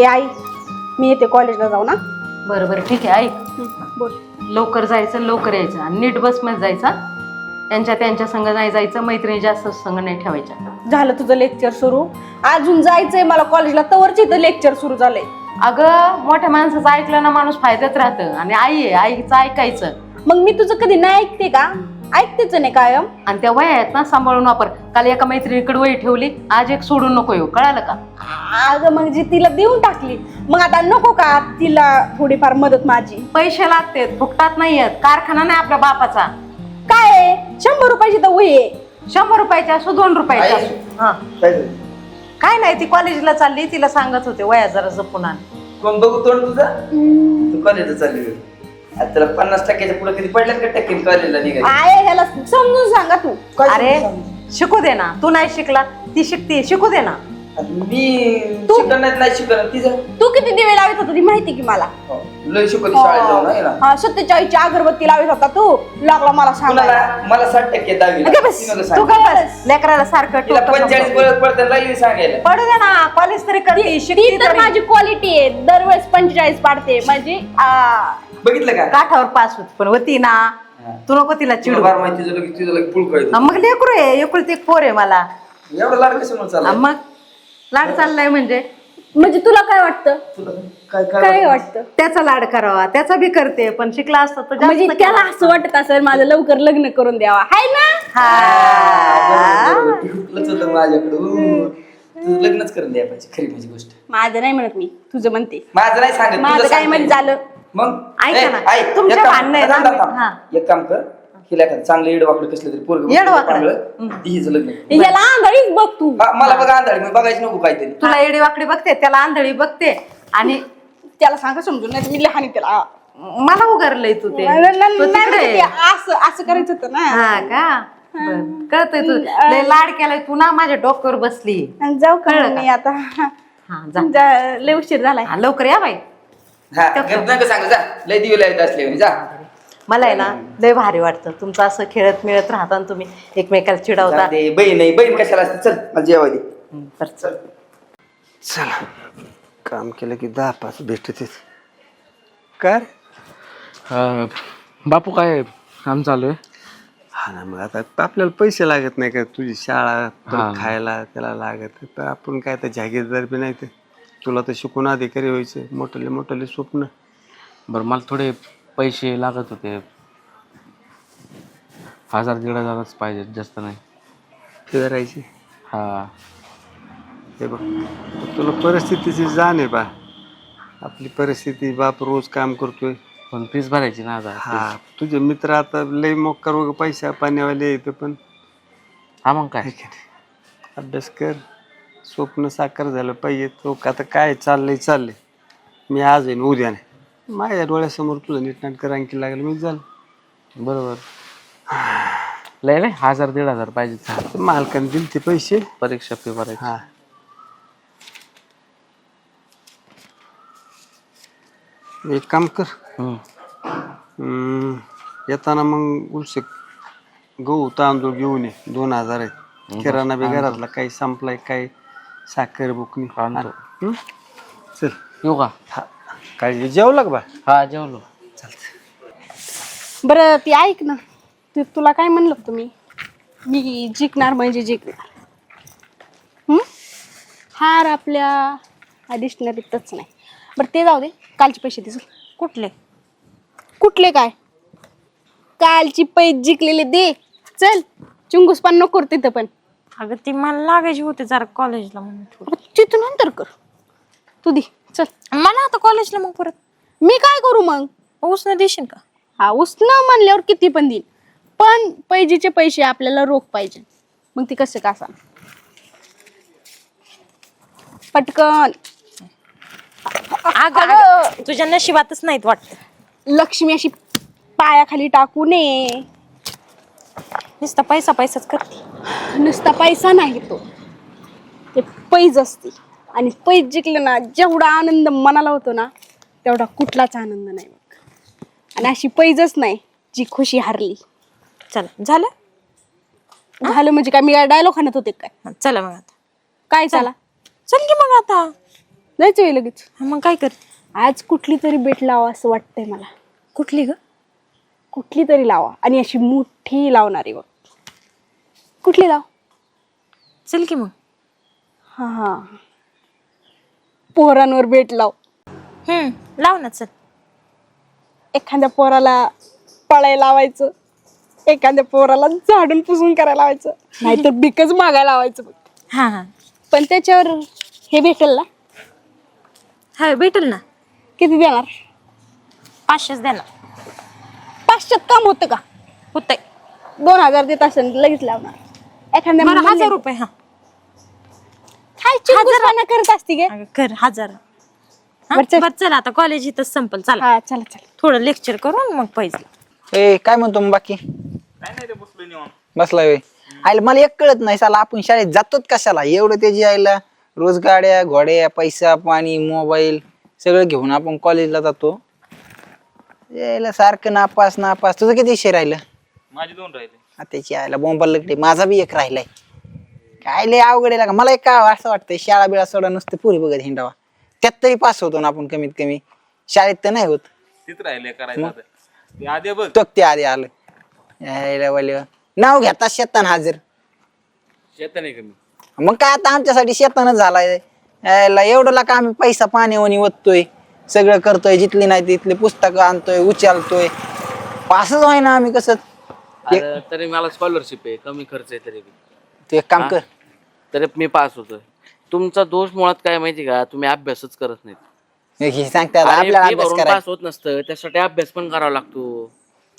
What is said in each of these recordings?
ए आई, मी येते कॉलेजला जाऊ ना. बरं बरं ठीक आहे. ऐक, बोल. लवकर जायचं, लवकर यायचं आणि नीट बसमध्ये जायचा. त्यांच्या संग नाही जायचं, मैत्रिणी जास्त संग नाही ठेवायच्या. झालं तुझं लेक्चर सुरू. अजून जायचंय मला कॉलेजला, तवरच इथं लेक्चर सुरू झालंय. अगं मोठ्या माणसाचं ऐकलं ना माणूस फायद्यात राहतं. आणि आई आहे, आईचं ऐकायचं. मग मी तुझं कधी नाही ऐकते का? ऐकतेच नाही कायम. आणि त्या वया आहेत ना, सांभाळून वापर. काल एका मैत्रिणीकडे वही ठेवली, आज एक सोडून नको येऊ, कळालं का? अगं मग जी तिला देऊन टाकली, मग आता नको का तिला थोडीफार मदत माझी? पैसे लागते, फुकटात नाही आहेत. कारखाना नाही आपल्या बापाचा. काय आहे? 100 रुपयाची तर वही आहे. 100 रुपयाची असो, 2 रुपयाची असो. हा काय झालं? काय नाही, ती कॉलेजला चालली, तिला सांगत होते वया जरा जपून आण. कोण बघू तोंड तुझा? तू कॉलेजला चालली होती. आता त्याला 50% पुढे किती पडल्यात का टक्के कॉलेजला निघाली? आहे ह्याला समजून सांगा तू. अरे शिकू दे ना, तू नाही शिकला, ती शिकते, शिकू दे ना. मी शिकणार नाही शिकणार तिचं. तू किती दिवे लावत होता ती माहिती की मला. लय शिकवली शाळेत जाऊन आहे ना. हा 47ची अगरबत्ती लावत होता तू. लागला मला सांगायला. कुणाला? मला 60% दहावी अगं बस, तू काय बस, लेकराला सारखं तिला टोकत 45 नको. परत पडतात लागली सांगायला. पडू दे ना, कॉलेज तरी करते, ती शिकते तर तरी. माझी क्वालिटी आहे. दरवेळेस 45 पाडते म्हणजे बघितलं का? काठावर पास होत पण होती ना. तू नको तिला तुला चिडू. बार माहिती तुझं लगेच तुझं लगेच पुळ हा, मग लेकरू आहे, एकुलती एक पोर आहे मला. एवढं लाड कशामुळे हा, चालला? मग लाड चाललाय म्हणजे तुला काय वाटतं? तुला काय काय वाटतं? त्याचा लाड करावा, त्याचा बी करते, पण शिकला असता तर म्हणजे जास्त त्याला असं वाटत असेल माझं लवकर लग्न करून द्यावा, हाय ना? हुकलंच होतं माझ्याकडं. तुझं लग्नच करून द्या पाहिजे, खरी माझी गोष्ट. माझं नाही म्हणत मी, तुझं म्हणते. माझं नाही सांगत, माझं तुझं काय सांगते. म्हणजे झालं? मग ऐका ना, ए, ऐक, तुमच्या एक काम- भांडणं आहे ना, थांब, थांब. हा. एक काम कर, हिला एखादं चांगलं येडवाकडं कसलं तरी पोरगं येडवाकडं? हिचं लग्न. याला आंधळीच बघ तू. हा, मला बघा आंधळी मी बघायची नको काहीतरी. तुला एडी वाकडी बघते, त्याला आंधळी बघते. आणि त्याला सांगा समजून, नाही तर मी लहान आहे त्याला. मला उगारलंय तू ते. नाही, नाही, तो नाही, तिकडे म्हणजे आहे. ते असं करायचं होतं ना. हा का? बरं. कळतंय तू लय लाड केलाय तू ना, माझ्या डोक्यावर बसली. जाऊ का कळलं मी आता? हा जा. लय उशीर झालाय. हा, लवकर या बाई. हा गप नका सांगू, जा लय दिवे लावत असले म्हणे, जा. मला आहे ना लय भारी वाटतं तुमचं असं खेळत मिळत राहता ना तुम्ही, एकमेकाला चिडवता. जा दे, बहीण नाही, बहीण कशाला असते. चल मला जेवा दे. बरं, चल. चला, काम केलं की 10-5 भेटते. काय बापू काय काम चालू आहे? हा ना, मग आता आपल्याला पैसे लागत नाही का? तुझी शाळा पण हा. खायला त्याला लागत तर आपण काय तर जागीरदार बी नाही. ते तुला तर शिकून अधिकारी व्हायचे, मोठले मोठले स्वप्न. बरं मला थोडे पैसे लागत होते, 1000-1500 पाहिजे, जास्त नाही. फिरायची. हा हे बघ, तुला परिस्थितीची जाण आहे बा. आपली परिस्थिती, बाप रोज काम करतोय. पण फीस भरायची ना आता. हा, तुझे मित्र आता लय मोक्कर वगैरे पैसा पाण्यावाले येतं, पण हा मग काय? आहे की नाही? अभ्यास कर, स्वप्न साकार झालं पाहिजे. तो आता काय चाललंय मी आज आहे उद्या नाही. माझ्या डोळ्यासमोर तुझं नीटनाटकं आणखी लागलं मी झालं. बरोबर. लय नाही, 1000-1500 पाहिजे. मालकाने दिले ते पैसे. परीक्षा फी भरायची. हा, एक काम कर, येताना मग उलसे गहू तांदूळ घेऊन ये. 2000 आहेत. किराणा बी घरातला काही संपलाय, काही साखर बुकनी. आणतो. चल, येऊ का? हा, काय जेवलं का बा? हा जेवलो. बरं ती ऐक ना, तुला काय म्हणलं होतं मी जिंकणार म्हणजे जिंकणार. हार आपल्या डिक्शनरीतच नाही. बरं ते जाऊ दे, कालचे पैसे दे. कुठले काय? कालची पैसे जिंकलेले दे. चल, चुंगूस पण नको करू तिथं पण. अगं ती मला लागायची होते जरा कॉलेजला म्हणून. तिथून नंतर कर. तू दे, चल. मला आता कॉलेजला मग परत मी काय करू मग? उसनं देशील का? हा, उसनं म्हणल्यावर किती पण देईल, पण पैजेचे पैसे आपल्याला रोख पाहिजे. मग ती कसं का सांग पटकन. अगं तुझ्या नशिबातच नाहीत वाटत. लक्ष्मी अशी पायाखाली टाकू नये. नुसता पैसाच करते. नुसता पैसा नाही तो, ते पैज असते. आणि पैज जिंकलं ना, जेवढा आनंद मनाला होतो ना, तेवढा कुठलाच आनंद नाही बघ. आणि अशी पैजच नाही जी खुशी हारली. चला झालं म्हणजे काय मी डायलॉग खाणत होते काय? चला मग आता. काय चला? चल की मग आता. लयच वेळ लगेच. मग काय कर? आज कुठली तरी बेट लावा असं वाटतंय मला. कुठली ग? कुठली तरी लावा आणि अशी मोठी लावणारी बघ. कुठली लाव? चल की मग. हा पोरांवर बेट लाव. लाव ना चल. एखाद्या पोराला पळायला लावायचं, एखाद्या पोराला झाडून पुसून करायला लावायचं, नाहीतर बिकच मागायला लावायचं बघ. हा हा पण त्याच्यावर हे भेटेल ना? हा भेटेल ना. किती देणार? 500 द्या ना. 500 काम होतं का? होतंय. 2000 देत असेल लगेच लावणार. एखाद्या बरं मुलाने- 1000 रुपये. हा काय चिंगूसपणा करत असते गे? अगं कर 1000. बरं, चल. बरं चल आता कॉलेज इथंच संपल. चला हा चला चला. थोडं लेक्चर करून मग पैसे. ए काय म्हणतो मग बाकी? बसलाय होय. आईला मला एक कळत नाही साला, आपण शाळेत जातोच कशाला एवढं? त्याची आईला रोज गाड्या घोड्या पैसा पाणी मोबाईल सगळं घेऊन आपण कॉलेजला जातो. यायला सारखं नापास नापास. तुझं किती विषय राहिलं? माझे 2 राहिले. त्याची आईला बोंबाला लगडे. माझा बी एक राहिलाय. काय लय अवघड आहे का मला. एक काय असं वाटतंय शाळा बिळा सोडा नसतं पुरी बघत हिंडावा. त्यात तरी पास होतो ना आपण कमीत कमी. शाळेत तर नाही होत. तीच राहिले करायचं आता. ते आधी बघ. तो ते आधी आलं. यायला वाले नाव घेता शेतान हजर. शेताने कमी. मग काय आता आमच्यासाठी शेतानच झालाय. यायला एवढं का आम्ही पैसा पाण्यावणी ओततोय, सगळं करतोय, जिथली नाही तिथली पुस्तकं आणतोय, उचलतोय. पासच होय ना आम्ही कसं. अरे तरी मला स्कॉलरशिप आहे, कमी खर्च आहे तरी बी. तू एक काम कर. तरी मी पास होतोय. तुमचा दोष मुळात काय माहिती का, तुम्ही अभ्यासच करत नाहीत. हे सांगतात अरे, आपल्याला fee अभ्यास भरून करायचा. पास होत नसतं, त्यासाठी अभ्यास पण करावा लागतो.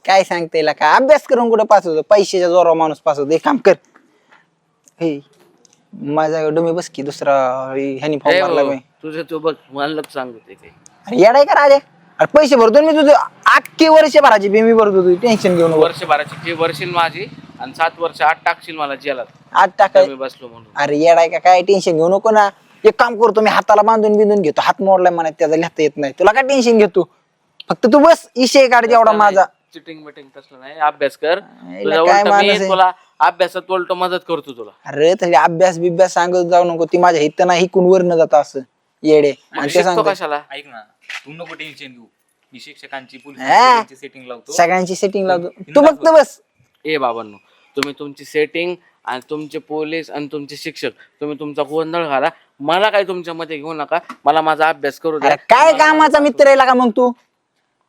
काय सांगता येईल का? अभ्यास करून कुठं पास होतो? पैशाच्या जोरावर माणूस पास होतो. एक काम कर. हे माझा डोमी बस की दुसरा ह्यानी फॉर्म ए भरला भाऊ, मी. तुझं तू बघ मला सांगतो ते काही. अरे येडाय का राजे? अरे पैसे भरतो ना मी तुझं. 8 वर्ष भरायची बी मी भरतो. तुझी टेन्शन घेऊन वर्षभराची फी भरशील माझी आणि 7 वर्ष 8 टाकशील मला जेलात. 8 टाकाय. मी बसलो म्हणून. अरे येडाय का? काय टेन्शन घेऊ नको ना. एक काम करतो मी हाताला बांधून बिंदून घेतो. हात मोडलाय म्हणा त्याचा लिहिता येत नाही. तुला काय टेन्शन घेतो? फक्त तू बस इशे काढ जेवढा माझा. चिटिंग बिटिंग तसलं नाही, अभ्यास कर. याला तुझा काय उलट माणूस मी आहे? तुला अभ्यासात उलट मदत करतो तुला. अरे तरी अभ्यास बिभ्यास सांगत जाऊ नको. ती माझ्या हित नाही हिकून वरनं जात असं येडे. आणि ते शिकतो सांगतो कशाला? ऐक ना, तू नको टेन्शन घेऊ. मी शिक्षकांची हा. पोलीस सेटिंग लावतो. सगळ्यांची सेटिंग लावतो. तू फक्त बस. ए बाबांनो, तुम्ही तुमची सेटिंग आणि तुमचे पोलीस आणि तुमचे शिक्षक तुम्ही तुमचा गोंधळ घाला. मला काय तुमच्या मध्ये घेऊ नका. मला माझा अभ्यास करू द्या. अरे काय कामाचा मित्र आहे का मग तू?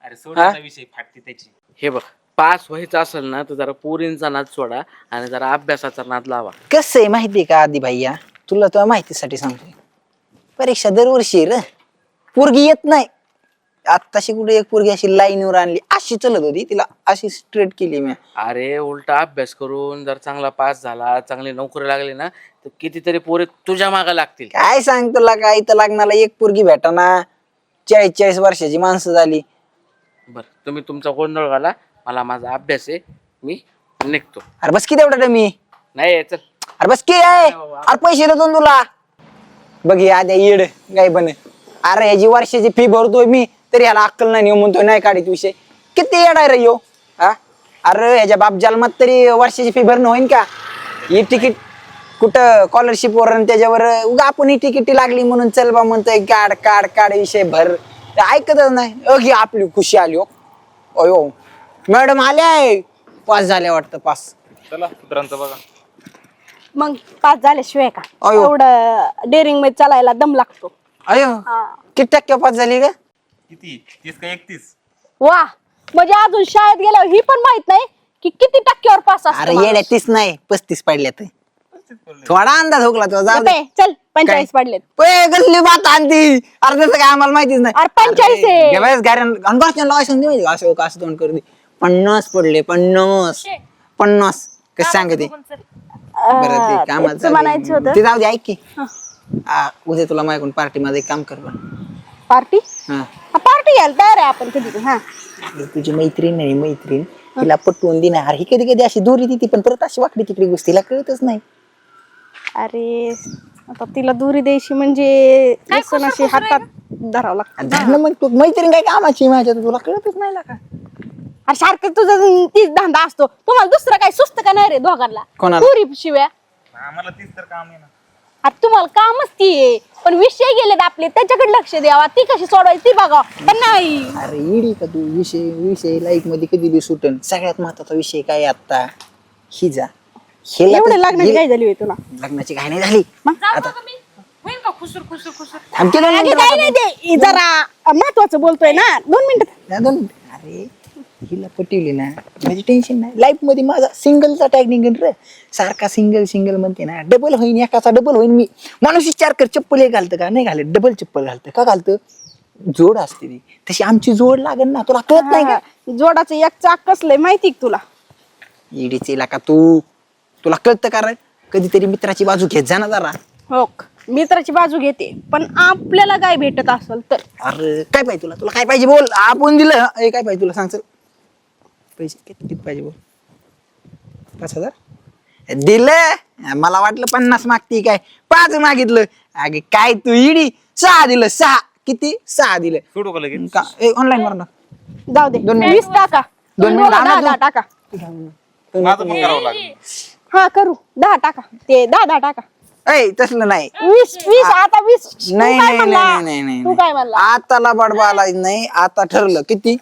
अरे सोडाचा विषय फाटते त्याची. हे बघ, पास व्हायचं असेल ना तर जरा पोरींचा नाद सोडा आणि जरा अभ्यासाचा नाद लावा. कसं आहे माहितीये का आधी भैया, तुला तर माहितीसाठी सांगतोय. परीक्षा दरवर्षी र पोरगी येत नाही. आत्ताशी कुठे एक पोरगी अशी लाईनवर आणली, अशी चलत होती, तिला अशी स्ट्रेट केली मी. अरे उलटा अभ्यास करून जर चांगला पास झाला, चांगली नोकरी लागली ना तर कितीतरी पोरे तुझ्या मागे लागतील. काय सांग तुला, काय इथं लग्नाला एक पोरगी भेटाना. 40 वर्षाची माणसं झाली. बर, तुम्ही तुमचा गोंधळ घाला. मला माझा अभ्यास आहे, मी निघतो. अरे बस किती एवढा मी. नाही चल. अरे बस की आहे. अरे पैसे देतो ना तुला. बघ हे आद्या येड काय बने. अरे याची वर्षाची फी भरतोय मी तरी ह्याला अक्कल नाही म्हणतोय नाही काढीत विषय. किती येड आहे रे यो. हा अरे ह्याच्या बाप जन्मात तरी वर्षाची फी भरणं होईन का? ही तिकीट कुठं स्कॉलरशिप वर त्याच्यावर उगा आपण ही तिकीट लागली म्हणून चल बा म्हणतोय काढ काढ काढ विषय भर. ऐकतच नाही. अगदी आपली खुशी आली हो. अयो मॅडम आल्या, पास झाल्या वाटतं. पास चला सूत्रांचं बघा. मग पास झाल्याशिवाय का अयो. एवढं डेअरिंग मध्ये चालायला दम लागतो. अयो किती टक्के पास झाली का? किती 30 का 31? वा, म्हणजे अजून शाळेत गेल्यावर ही पण माहित नाही की किती टक्क्यावर पास अरे असतो. येड्या 30 नाही 35 पडल्यात. थोडा अंदाज हुकला तो. जाऊ दे. चल 45 पडलेत. ओय, कसली बात आणती. अरे त्याचं काय आम्हाला माहितीच नाही. अरे 45 आहे. घे बस गाड्यान अनभाषण लावायचं दे माहिती का? असं असं तोंड कर दे. 50 पडले. 50 कसं सांगते. बरं ते कामाचं तेच म्हणायचं होतं. ते जाऊ दे. ऐक की उद्या तुला माझ्याकडून पार्टी मध्ये एक काम कर बरं. पार्टी हा पार्टी घ्यायला तयार आहे आपण कधी. हा अरे तुझी मैत्रीण नाही मैत्रीण तिला पटवून देणार. अरे ही कधी कधी अशी दोरी देते पण परत अशी वाकडी तिकडे गोष्ट तिला कळतच नाही. अरे आता तिला दुरी द्यायची म्हणजे लसूण अशी हातात धरावं लागतं. झालं मग तू मैत्रीण काय कामाची माझ्या तुला कळतच नाही का? अरे सारखं तुझा तीच धंदा असतो. तुम्हाला दुसरं काय सुस्त का नाही रे दोघांना? कोणाला? पुरी शिव्या. आम्हाला 30 तर काम आहे ना. आता तुम्हाला कामच ती आहे, पण विषय गेलेत आपले, त्याच्याकडे लक्ष द्यावा, ती कशी सोडवायची ती बघा. पण नाही अरे इडी का तू विषय विषय लाईफ मध्ये कधी बी सुटन. सगळ्यात महत्वाचा विषय काय आता ही जा एवढं लग्नाची काय झाली होय तुला? लग्नाची घाई नाही झाली आता होईल का खुसूर खुसूर खुसूर? थांब की दोन अगं मिनिटं. काय नाही ते जरा महत्वाचं बोलतोय ना, 2 मिनिटं. या दोन मिनिटं. अरे हिला पटवली ना माझी टेन्शन नाही. लाईफ मध्ये माझा सिंगलचा टॅग निघेल रे. सारखा सिंगल सिंगल म्हणते ना, डबल होईन, एकाचा डबल होईन. मी माणूस 4 चप्पल हे घालतं का नाही घालत, डबल चप्पल घालतं का घालतं, जोड असते ती तशी आमची जोड लागेल ना. तुला कळत नाही का? जोडाचं एक चाक कसलंय माहिती का तुला? इडीचे का तुला कळतं का रे? कधीतरी मित्राची बाजू घेत जा ना जरा. हो, मित्राची बाजू घेते, पण आपल्याला काय भेटत असेल तर. अरे काय पाहिजे तुला, तुला काय पाहिजे बोल. आपण दिलं काय पाहिजे तुला सांग. चल पैसे किती पाहिजे बोल. 5,000 दिलं. मला वाटलं 50 मागती काय, 5 मागितलं. अगे काय तू इडी, 6 दिलं. 6 किती, 6 दिलं. सोडू का लगेच? का ऑनलाईन मारणार. जाऊ दे, 20 टाका. 2 मिनिटं 10 टाका. माझं पण करावं लागेल. हा करू, 10 टाका. ते 10 टाका. ऐ तसलं नाही. 20 आता 20. तू नाही काय नाही म्हणला? नाही नाही तू काय म्हणला? आताला बडबा आला नाही. आता ठरलं किती.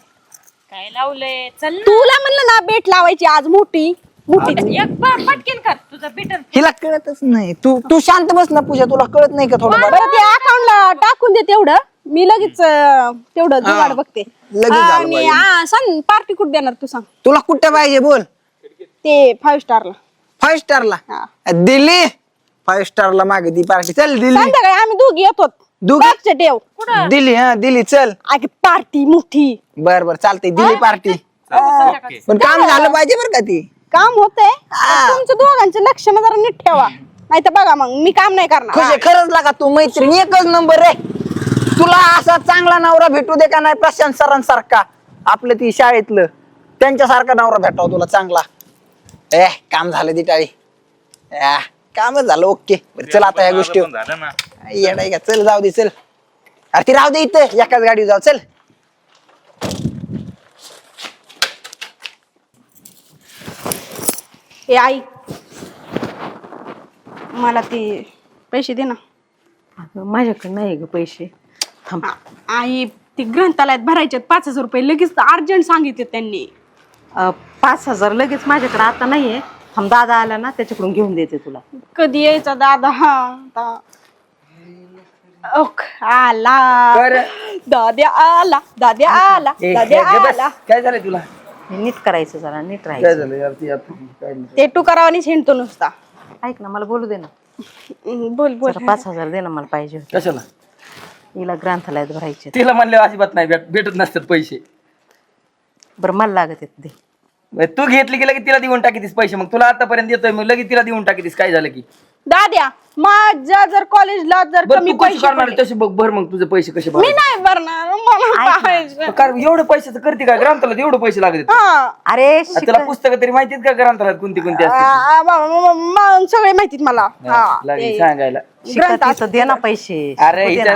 काय लावलंय? चल तुला म्हणलं ना बेट लावायची आज मोठी मोठी. एक पटकेन कर तुझा बिटर. हिला कळतच नाही. तू शांत बस ना पूजा, तुला कळत नाही का थोडं बरं ते अकाउंटला टाकून दे तेवढं, मी लगेच तेवढं जुगाड बघते. लगेच झालं आणि पाहिजे. सांग पार्टी कुठे देणार तू सांग. तुला कुठं पाहिजे बोल. ते 5 स्टारला. 5 स्टारला हा. दिल्ली 5 स्टारला मागे दी पार्टी. चल दिल्ली. संध्याकाळी आम्ही दोघी येतो. दोघी? बागच्या ठेव. दिल्ली हा दिल्ली चल. अगे पार्टी मोठी. बर बर चालतंय दिल्ली पार्टी. ओके. पण काम झालं पाहिजे बरं का ती. काम होतंय, तुमचं दोघांचं लक्ष ना जरा नीट ठेवा, नाही तर बघा मग मी काम नाही करणार. खुश खरंच लागा तू मैत्रीण एकच नंबर रे. तुला असा चांगला नवरा भेटू दे का नाही प्रशांत सरांसारखा, आपलं ती शाळेतलं त्यांच्यासारखा नवरा भेटाव तुला चांगला. काम झालं ती टाळी. कामच झालं ओके. बरं चल आता या गोष्टी माझं पण झालं ना. येडाय का. चल जाऊ दे चल. अरे ती राहू दे इथं, एकाच गाडीवर जाऊ चल. ए आई, मला ते पैसे दे ना. अगं, माझ्याकडे नाही ग पैसे. थांब. आई ते ग्रंथालयात भरायचे 5,000 रुपये लगेच अर्जंट सांगितले त्यांनी. 5,000 लगेच माझ्याकडे आता नाहीये. थांब, दादा आला ना त्याच्याकडून घेऊन देते तुला. कधी यायचा दादा? हा ओक आला. दाद्या आला, दाद्या आला, दाद्या आला. काय झालंय तुला? हे नीट करायचं, जरा नीट काय राहायचं. झालं यार ती काय नाही. ते टुकारावानीच हिंडतो नुसता. ऐक ना, मला बोलू दे ना. बोल बोल. जरा 5,000 दे ना, मला पाहिजे होते. कशाला? हिला ग्रंथालयात भरायचे. तिला म्हणले अजिबात नाही भेटत नसतात पैसे. बरं मला लागत आहेत दे. तू घेतली की लगेच तिला देऊन टाकीतीस पैसे. मग तुला आतापर्यंत देतोय, मग लगेच तिला देऊन टाकीतीस. काय झालं की दाद्या माझ्या जर कॉलेजला जर बरं कमी तू कशी पैसे करणार पडले, तशी बघ. भर मग तुझे पैसे कसे मी भर. नाही भरणार, मला पाहिजे. कारण एवढे पैशाचं करते का ग्रंथालयात? एवढे पैसे लागत हा. अरे तुला पुस्तकं तरी माहितीत का ग्रंथालयात कोणती कोणती असते? सगळे माहितीत मला. हा, लागली ते सांगायला. शिकत दे ना पैसे. अरे दे ना.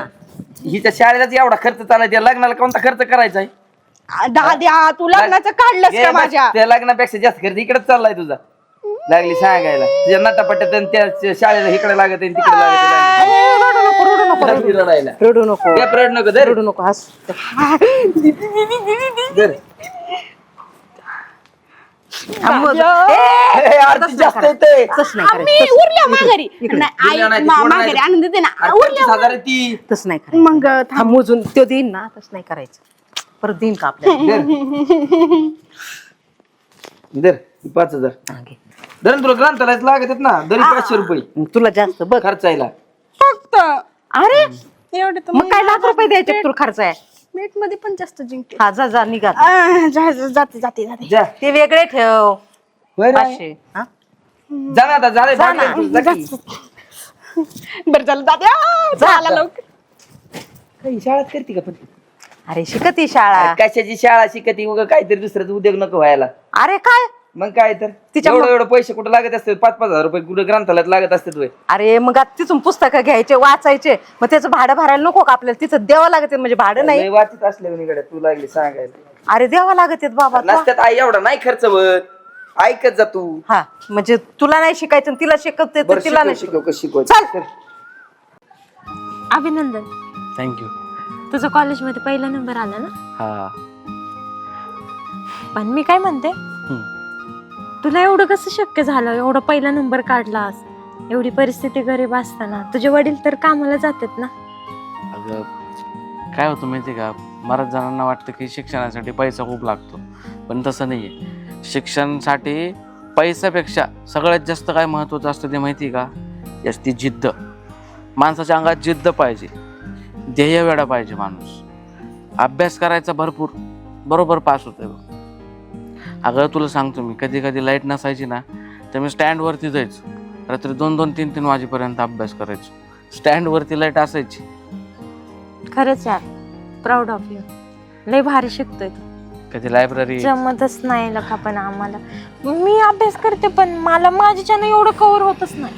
हिच्या शाळेलाच एवढा खर्च चालायचा, त्या लग्नाला कोणता खर्च करायचा आहे? दाद्या तू लग्नाचं काढलंस घे का बस, माझ्या? त्या लग्नापेक्षा जास्त खर्च इकडेच चाललाय तुझा. लागली सांगायला. तुझ्या नटापट्यात आणि त्या शाळेला इकडे लागत आहे तिकडे लागत आहे. रडायला रडू नको, गप, रड नको. धर. रडू नको, हस. धर. ए, आरती जास्त येते. तसं नाही मी करायचं. उरल्या माघारी. नाही, आई, माघारी आणून देते ना. 35,000 आहे ती. तसं नाही करायचं. मग थांब, मोजून तो देईन ना, तसं नाही करायचं. परत देईन का आपल्याला? धर 5,000. हा, घे. धर ना, तुला ग्रंथालयात लागत आहेत ना. दरी 500 रुपये मग तुला जास्त बघ. खर्चायला. फक्त अरे एवढे तर मग काय लाख रुपये द्यायचे तुला खर्च आहे? मीट मध्ये पण जास्त जिंकते. हा, जा जा निघा. जाते जाते जाते. जा. ते वेगळे ठेव. होय रे. 500. हा? जा ना आता. झालंय जा ना. भागलं तुझं, जा की. बरं झालं दाद्या झाला लवकर. काही शाळेत करते का पण? अरे शिकती शाळा. कशाची शाळा शिकती? उगा काहीतरी दुसऱ्याचा उद्योग नको व्हायला. अरे काय? मग काय तर तिच्या एवढं पैसे कुठं लागत असतात? 5,000 रुपये कुठं ग्रंथालयात लागत असतात होय? अरे मग आता तिथून पुस्तकं घ्यायचे, वाचायचे, मग त्याचं भाडं भरायला नको का आपल्याला? तिथं द्यावं लागत म्हणजे भाडं नाही. लय वाचत असल्या तू लागली सांगायला. अरे द्यावं लागत बाबा. नसत्यात आई एवढा नाही खर्च होत. ऐकत जा तू. हा म्हणजे तुला नाही शिकायचं आणि तिला शिकवते तर बरं तिला शिकव नाही शिकव कसं शिकवायचं. चल. कर. अभिनंदन. थँक्यू. तुझा कॉलेजमध्ये पहिला नंबर आला ना. हा. पण मी काय म्हणते, तुला एवढं कसं शक्य झालं, एवढा पहिला नंबर काढलास, एवढी परिस्थिती गरीब असताना? तुझे वडील तर कामाला जातात ना. अगं काय होतं माहिती का, बऱ्याच जणांना वाटतं की शिक्षणासाठी पैसा खूप लागतो, पण तसं नाही आहे. शिक्षणासाठी पैशापेक्षा सगळ्यात जास्त काय महत्त्वाचं असतं ते माहिती का, जास्ती जिद्द. माणसाच्या अंगात जिद्द पाहिजे, ध्येय वेडा पाहिजे. माणूस अभ्यास करायचा भरपूर, बरोबर पास होतोय. अगं तुला सांगतो मी, कधी कधी लाईट नसायची ना, तर मी स्टँडवरती जायचो, रात्री 2-2, 3-3 वाजेपर्यंत अभ्यास करायचो. स्टँडवरती लाईट असायची. खरंच यार, प्राऊड ऑफ यू. लय भारी शिकतोय तू. कधी लायब्ररी जमतच नाही लका पण आम्हाला. मी अभ्यास करते पण मला माझ्याच्यानं एवढं कव्हर होतच नाही.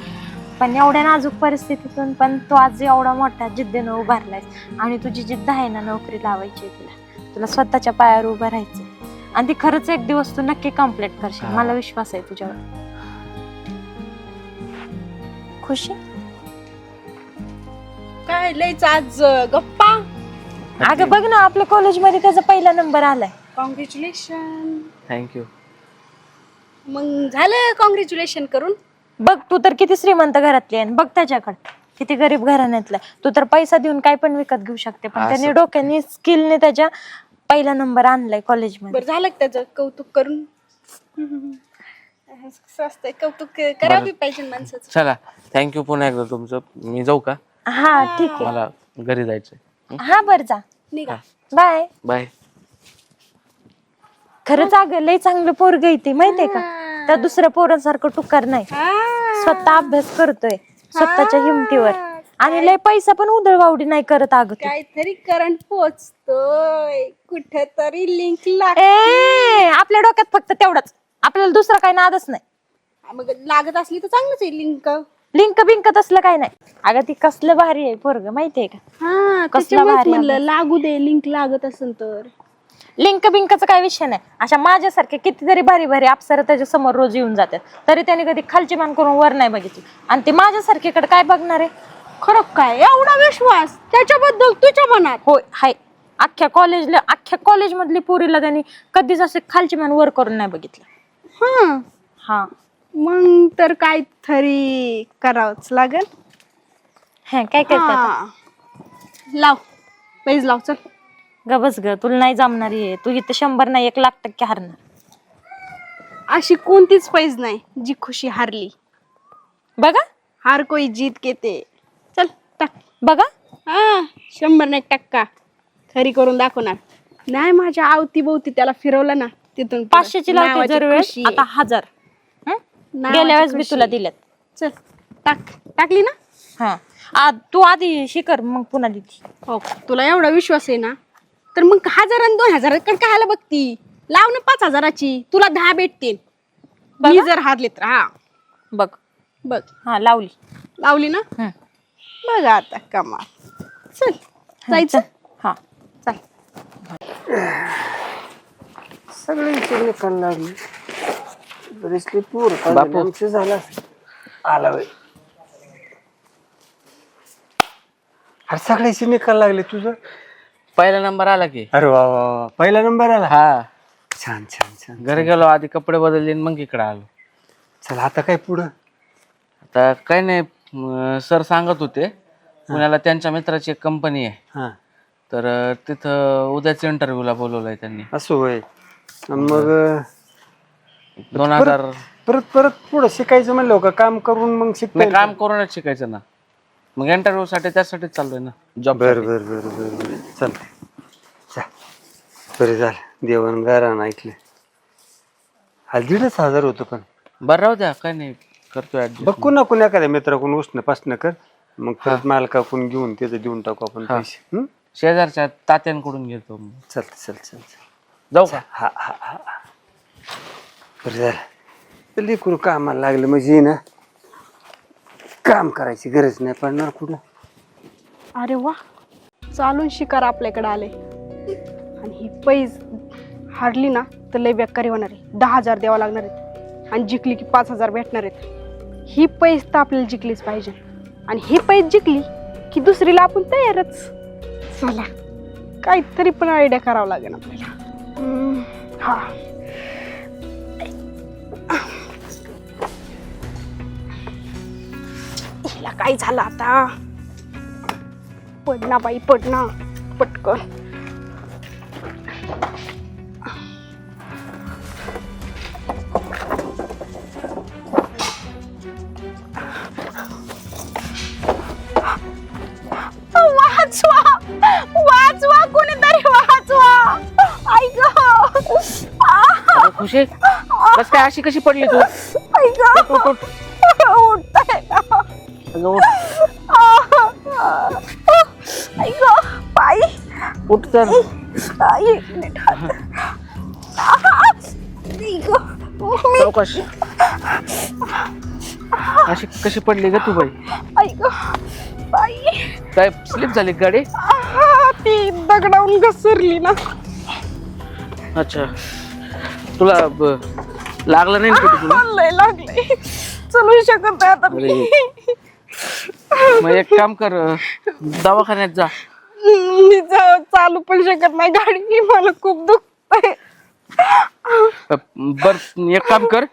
पण एवढ्या नाजूक परिस्थितीतून पण तू आज एवढा मोठा जिद्दीनं उभारलायस. आणि तुझी जिद्द आहे ना, नोकरी लावायची तुला स्वतःच्या पायावर उभं राहायचं. आणि ती खरंच एक दिवस तू नक्की कम्प्लीट करशील. मला विश्वास आहे तुझ्यावर. खुशी काय लयच आज गप्पा. अगं बघ ना, आपल्या कॉलेजमध्ये त्याचा पहिला नंबर आलाय. कॉंग्रॅच्युलेशन. थँक्यू. मग झालं कॉंग्रॅच्युलेशन करून. बघ तू तर किती श्रीमंत घरातली आहे, बघ त्याच्याकडे किती गरीब घराण्यातला. तू तर पैसा देऊन काय पण विकत घेऊ शकते, पण त्याने डोक्याने स्किलने त्याच्या पहिला नंबर आणलाय कॉलेजमध्ये. बरं झालं त्याचं कौतुक करून. असतंय कौतुक करावी पाहिजे माणसाचं. चला, थँक्यू पुन्हा एकदा तुमचं. मी जाऊ का? हा ठीक आहे. मला घरी जायचंय. हा बरं जा. निघा. बाय. बाय. खरंच अगं लय चांगलं पोरग येते माहितीये का. त्या दुसऱ्या पोरांसारखं टुकार नाही, स्वतः अभ्यास करतोय स्वतःच्या हिमतीवर. आणि लय पैसा पण उधळवावडी नाही करत अगं. काहीतरी करंट पोचतोय, कुठेतरी लिंक आपल्या डोक्यात फक्त तेवढंच, आपल्याला दुसरा काय नादच नाही. मग लागत असली तर चांगलंच आहे लिंक. लिंक बिंक तसलं काय नाही अगं. ती कसलं भारी आहे पोरग माहितीये का. हा कसलं भारी म्हणलं लागू दे, लिंक लागत असेल तर. लिंक बिंकचा काय विषय नाही. अशा माझ्यासारखे कितीतरी भारी भारी अप्सरा त्याच्या समोर रोज येऊन जातात, तरी त्याने कधी खालची मान करून वर नाही बघितली. आणि ते माझ्यासारखीकडे काय बघणार आहे. खरं काय एवढा विश्वास त्याच्याबद्दल तुझ्या मनात? होय हाय. अख्ख्या कॉलेज मधली पोरीला त्यांनी कधीच असे खालची मान वर करून नाही बघितलं. हा मग तर काहीतरी करावंच लागेल. काय करतात. लाव पैज लाव. चल ग बस ग, तुला नाही जमणार आहे. तू इथं 100 नाही 1,00,000% हारणार. अशी कोणतीच पैज नाही जी खुशी हारली. बघा हार कोई जीत के ते. चल टाक. बघा 100% खरी करून दाखवणार. नाही माझ्या अवतीभोवती त्याला फिरवलं ना, तिथून 500ची लावते दर वेळेस, आता 1000. गेल्या वेळेस मी तुला दिल्यात. चल टाकली ना. हा तू आधी शिकर मग पुन्हा दिली. हो तुला एवढा विश्वास आहे ना, तर मग 1000 आणि 2000 कडे काय बघती. लाव ना 5000ची, तुला 10 भेटतील. मी जर हारले तर. हा बघ बघ. हा लावली ना. बघ आता कमाल. चल जायचं. हा चल. सगळे विचार निकाल लागले. बरेचले पूर बापू. झाला आला बाई. अरे सगळ्याचे निकाल लागले. तुझं पहिला नंबर आला की. अरे वा वा वा, पहिला नंबर आला. हा. छान छान छान. घरी गेलो, आधी कपडे बदलले मग इकडे आलो. चल आता काय पुढं. आता काय नाही, सर सांगत होते पुण्याला त्यांच्या मित्राची एक कंपनी आहे, हा तर तिथं उद्याच इंटरव्ह्यूला बोलवलंय त्यांनी. असं होय. मग 2000 परत पुढं शिकायचं म्हणलं का, काम करून मग शिकतो. काम करूनच शिकायचं ना. मग इंटरव्ह्यू साठी त्यासाठीच चाललोय ना जॉब. बर चल बरे झालं देवन गारान ऐकलं. हा 1,500 होतं पण. बरं राहू द्या, काय नाही, करतोय adjust. बघ कुणा एखाद्या मित्राकडून उष्ण पासणं कर, मग परत मालकाकडून घेऊन त्याचं देऊन टाकू आपण पैसे. शेजारच्या तात्यांकडून घेतो. चल जाऊ का? हा हा हा. बरं झालं लेकरू कामाला लागलं म्हणजे ना, काम करायची गरज नाही पडणार कुठं. अरे वा, चालून शिकार आपल्याकडे आले. आणि ही पैज हारली ना तर लय बेकारी होणार आहे. 10,000 द्यावा लागणार आहेत आणि जिंकली की 5,000 भेटणार आहेत. ही पैज तर आपल्याला जिंकलीच पाहिजे. आणि ही पैज जिंकली की दुसरीला आपण तयारच. चला काहीतरी पण आयडिया करावं लागेल आपल्याला. हा हिला काय झालं आता. पडना बाई पडना पटकन. वाचवा वाचवा कोणीतरी वाचवा. ऐक खुशी बस काय अशी कशी पडली तू? ऐक उठताय ऐक पाय उठ तर. चौकशी अशी कशी पडली ग तू बाई? ऐक बाई काय स्लिप झाली गाडी? ती दगडावून घसरली ना. अच्छा तुला लागलं नाही कुठे तुला? लय लागले चलू शकत नाही आता मी. मग एक काम कर दवाखान्यात जा. मी चालू पण शकत नाही गाडी. मला खूप दुखतंय. बर एक काम कर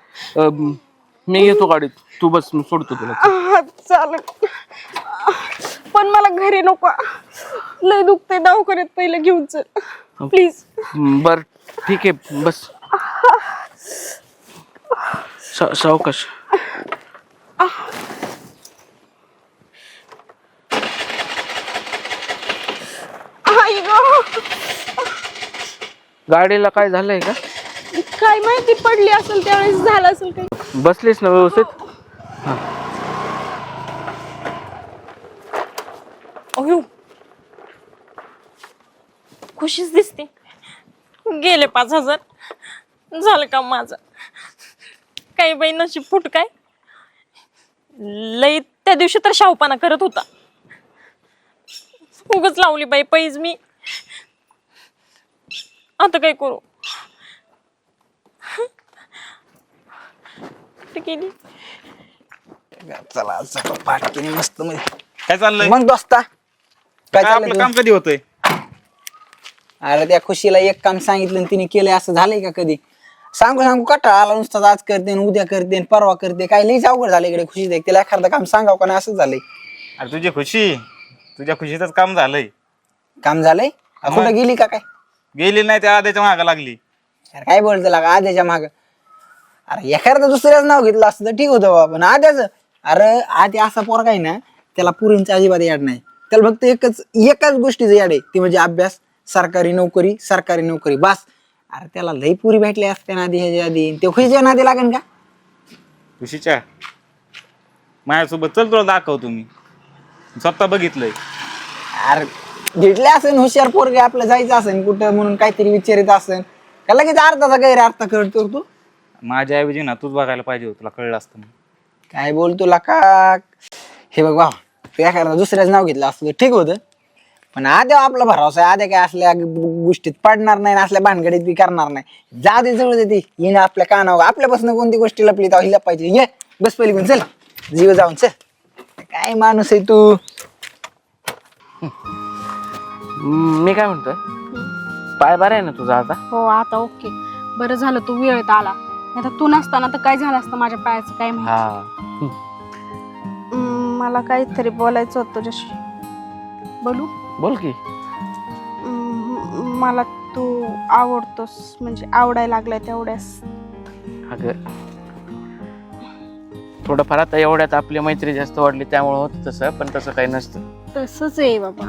मी येतो गाडीत तू बस मी सोडतो तुला. चालेल पण मला घरी नको. लय दुखतंय दवाखान्यात पहिलं घेऊन चल प्लीज. बर ठीक आहे बस. सावकाश. गाडीला काय झालंय का? काय माहिती पडली असेल त्यावेळेस झालं असेल काही. बसलीस ना व्यवस्थित? अयो खुशीच दिसते. गेले 5,000. झालं का माझं? काही बाई नशीब फुट काय. लई त्या दिवशी तर शाहूपणा करत होता. उगच लावली बाई पैज मी. आता काय करू? केली चला चला पाटकीने मस्त मध्ये. काय चाललंय? मग दोस्ता काय काय आपलं चाललंय काम कधी होतंय? अरे त्या खुशीला एक काम सांगितलं आणि तिने केलंय असं झालंय का कधी? सांगू सांगू कटाळा आला नुसतं. आज करते उद्या करते परवा करते. काय लईच अवघड झालं इकडे खुशी देख. तिला एखादं काम सांगावं का नाही असं झालंय. अरे तुझ्या खुशीतच काम झालंय. काम झालंय? कुठं गेली का काय? गेली नाही त्या आद्याच्या मागा लागली. अरे काय बोलतो लागा आद्याच्या माग? अरे एखादं दुसऱ्याच नाव घेतलं असतं तर ठीक होतं बाबा. पण आद्याचं अरे आद्या असा पोरगा आहे ना त्याला पुरींचा अजिबात याड नाही. त्याला फक्त एकाच गोष्टीचं याड आहे ती म्हणजे अभ्यास. सरकारी नोकरी बस. अरे त्याला लई पुरी भेटली असते ना आधी ह्याच्या आधी. ते खुशीच्या नादी लागेल का? खुशीच्या माझ्यासोबत चल तुला दाखवतो मी. स्वतः बघितलंय. अरे भेटले असेल हुशार पोरगे आपलं जायचं असेल कुठं म्हणून काहीतरी विचारित असेल का लगेच अर्थाचा गैरअर्थ करतो तू. माझ्या ऐवजी ना तूच बघायला पाहिजे तुला कळलं असतं. काय बोलतो का? हे बघ वा तू एखादा दुसऱ्याच नाव घेतलं असतं तर ठीक होतं. पण आद्या आपला भरोसा आहे. आद्या काय असल्या गोष्टीत पडणार नाही असल्या भानगडीत बी करणार नाही. जा दे जवळ देते येणं आपल्या कानावर. आपल्यापासून कोणती गोष्टी लपली तर हिला पाहिजे. ये बस पहिली कोण चल जीव जाऊन चल. काय माणूस आहे तू. मी काय म्हणतोय पाय बरा आहे ना तुझा आता? हो आता ओके. बरं झालं तू वेळेत आला. आता तू नसताना तर काय झालं असतं माझ्या पायाचं काय माहिती. मला काहीतरी बोलायचं होतं तुझ्याशी. बोलू? बोल की. मला तू आवडतोस म्हणजे आवडायला लागलाय तेवढ्यास. अगं थोडंफार आता एवढ्यात आपली मैत्री जास्त वाढली त्यामुळे होत तसं. पण तसं काही नसतं. तसंच आहे बाबा.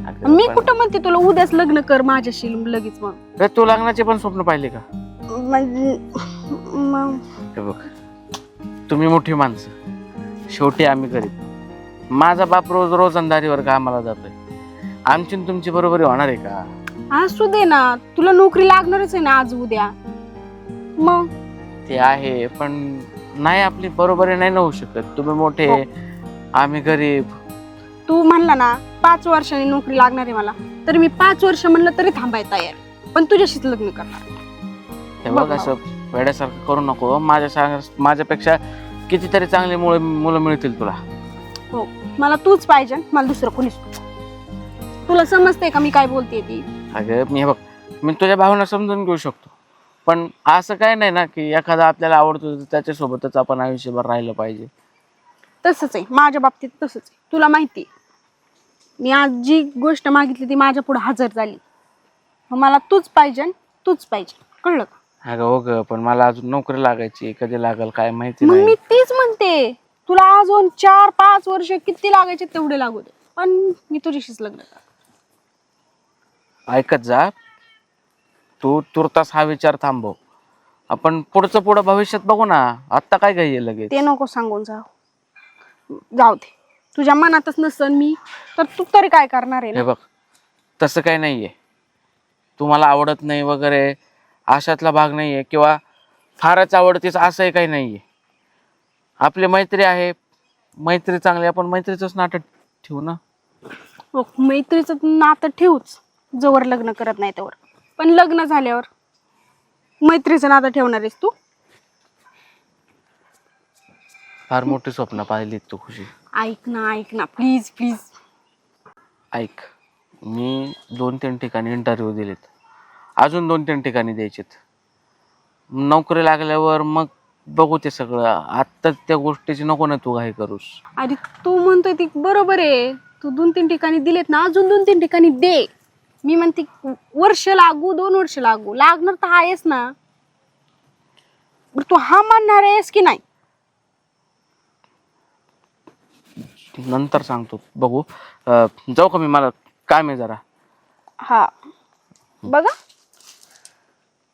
अगं, मी पण- कुठं म्हणते तुला उद्याच लग्न कर माझ्याशी लगेच. मग अरे, तू लग्नाचे पण स्वप्न पाहिले का? म्हणजे मग हे बघ तुम्ही मोठी माणसं शेवटी आम्ही गरीब. माझा बाप रोज रोजंदारीवर कामाला जातोय. आमची न तुमची बरोबरी होणार आहे का? असू दे ना. तुला नोकरी लागणारच आहे ना आज उद्या. मग ते आहे पण नाही आपली बरोबरी नाही ना होऊ शकत. तुम्ही मोठे आम्ही गरीब. तू म्हणला ना 5 वर्षांनी नोकरी लागणार आहे मला तर मी 5 वर्ष म्हणलं तरी थांबाय तयार. पण तुझ्याशीच लग्न करणार. हे बघ असं वेड्यासारखं करू नको. माझ्यापेक्षा कितीतरी चांगली मुलं मिळतील तुला. हो, मला तूच पाहिजे, मला दुसरं कोणीच नको. तुला समजते का मी काय बोलते ती? अगं मी बघ, मी तुझ्या भावना समजून घेऊ शकतो, पण असं काय नाही ना की एखादा आपल्याला आवडतो तर त्याच्यासोबतच आपण आयुष्यभर राहिलं पाहिजे. तसंच आहे माझ्या बाबतीत, तसंच आहे. तुला माहिती आहे, मी आज जी गोष्ट मागितली ती माझ्या पुढे हजर झाली. मग मला तूच पाहिजे, तूच पाहिजे, कळलं का? अगं हो ग, पण मला अजून नोकरी लागायची, कधी लागल काय माहिती मग नाही. मी तीच म्हणते, तुला अजून 4-5 वर्ष किती लागायचे तेवढे लागू दे, पण मी तुझ्याशीच लग्न कर. ऐकत जा, तू तुर्तास हा विचार थांबव. आपण पुढं भविष्यात बघू ना, आत्ता काय घाई आहे लगेच? ते नको सांगून जाऊ दे. तुझ्या मनातच नसन मी तर तू तरी काय करणार आहे हे ना? बघ, तसं काही नाहीये. तू मला आवडत नाही वगैरे अशातला भाग नाहीये, किंवा फारच आवडतेच असंही काही नाहीये. आपली मैत्री आहे, मैत्री चांगली, आपण मैत्रीचंच नाटक ठेवू ना. हो, मैत्रीचं नातं ठेवूच जोवर लग्न करत नाही तोवर, पण लग्न झाल्यावर मैत्रीचं नातं ठेवणार आहेस तू? फार मोठी स्वप्न पाहिलीत तू खुशी. ऐक ना प्लीज प्लीज. ऐक, मी 2-3 ठिकाणी इंटरव्ह्यू दिलेत, अजून 2-3 ठिकाणी द्यायचेत. नोकरी लागल्यावर मग बघू ते सगळं. आत्ताच त्या गोष्टीची नको ना तू घाई करूस. अरे तू म्हणतोय ती बरोबर आहे, तू 2-3 ठिकाणी दिलेत ना, अजून 2-3 ठिकाणी दे. मी म्हणते वर्ष लागू, 2 वर्ष लागू, लागणार तर आहेस ना. तू हा मानणार आहेस की नाही? नंतर सांगतो, बघू. जाऊ का मी, मला काम आहे जरा. हा बघा,